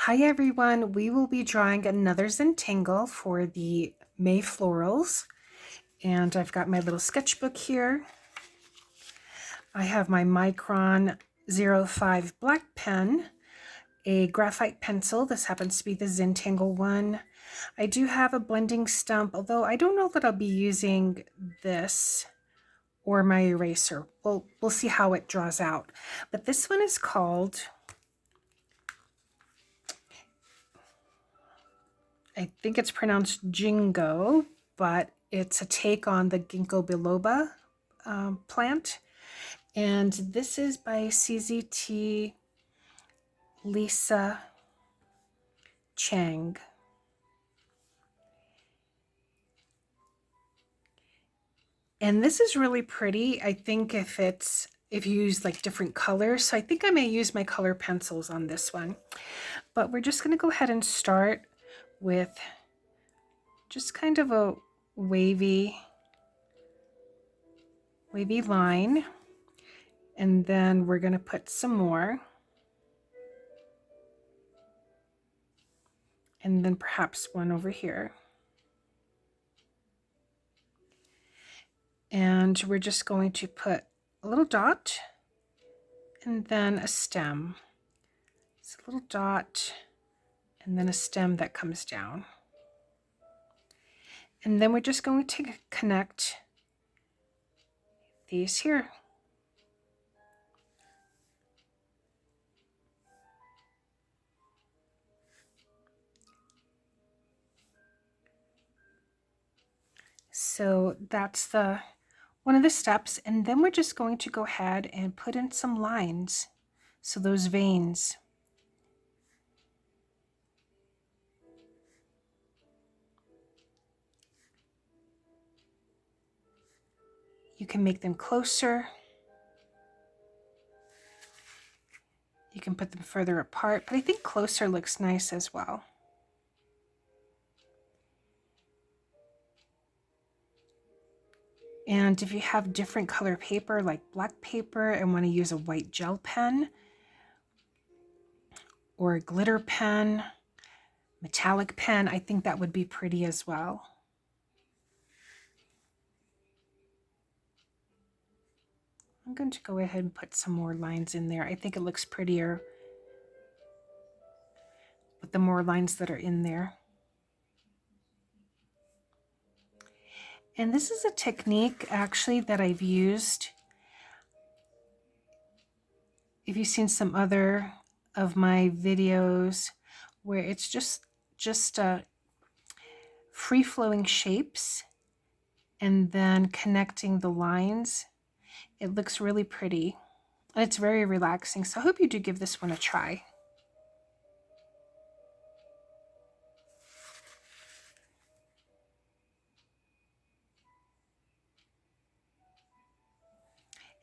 Hi everyone, we will be drawing another Zentangle for the May florals, and I've got my little sketchbook here. I have my Micron 05 black pen, a graphite pencil. This happens to be the Zentangle one. I do have a blending stump, although I don't know that I'll be using this or my eraser. We'll see how it draws out. But this one is called, I think it's pronounced Gingo, but it's a take on the Ginkgo biloba plant. And this is by CZT Lisa Chang. And this is really pretty. I think if you use like different colors, so I think I may use my color pencils on this one. But we're just going to go ahead and start with just kind of a wavy line, and then we're going to put some more, and then perhaps one over here. And we're just going to put a little dot and then a stem. It's a little dot and then a stem that comes down. And then we're just going to connect these here. So that's one of the steps, and then we're just going to go ahead and put in some lines. So those veins. You can make them closer. You can put them further apart, but I think closer looks nice as well. And if you have different color paper like black paper and want to use a white gel pen or a glitter pen, metallic pen, I think that would be pretty as well. I'm going to go ahead and put some more lines in there. I think it looks prettier with the more lines that are in there. And this is a technique actually that I've used. If you've seen some other of my videos where it's just free-flowing shapes and then connecting the lines, it looks really pretty and it's very relaxing. So I hope you do give this one a try.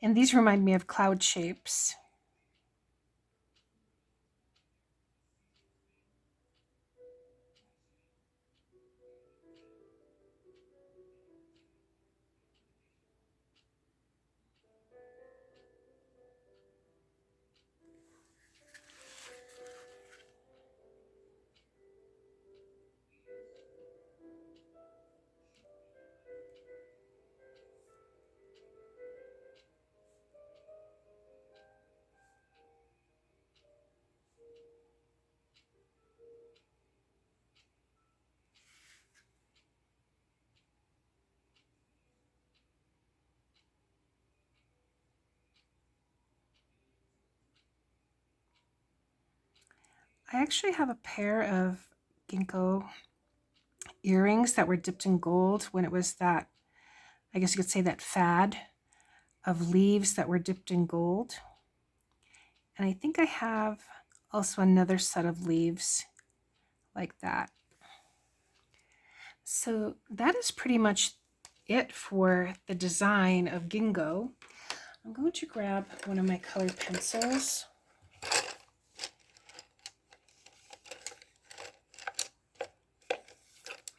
And these remind me of cloud shapes. I actually have a pair of ginkgo earrings that were dipped in gold when it was that, I guess you could say, that fad of leaves that were dipped in gold. And I think I have also another set of leaves like that. So that is pretty much it for the design of Gingo. I'm going to grab one of my color pencils.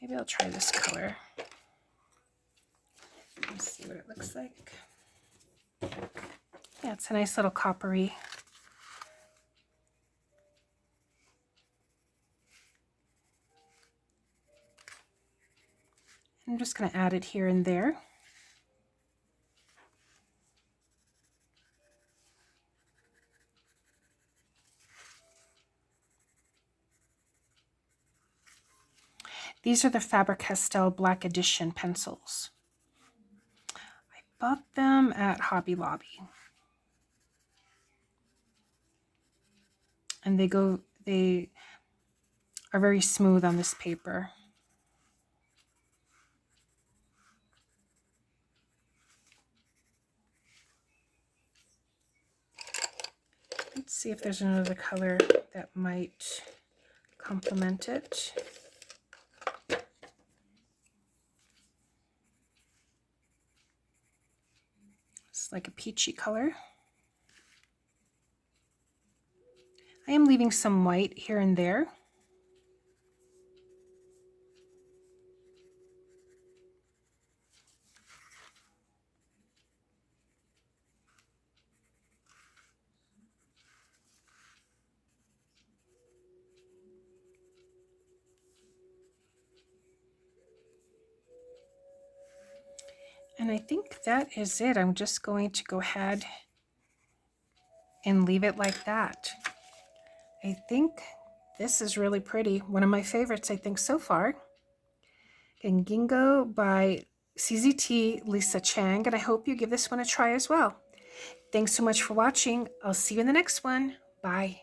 Maybe I'll try this color. Let's see what it looks like. Yeah, it's a nice little coppery. I'm just going to add it here and there. These are the Faber-Castell Black Edition pencils. I bought them at Hobby Lobby. And they are very smooth on this paper. Let's see if there's another color that might complement it. It's like a peachy color. I am leaving some white here and there. And I think that is it. I'm just going to go ahead and leave it like that. I think this is really pretty. One of my favorites, I think, so far. And Gingo by CZT Lisa Chang, and I hope you give this one a try as well. Thanks so much for watching. I'll see you in the next one. Bye.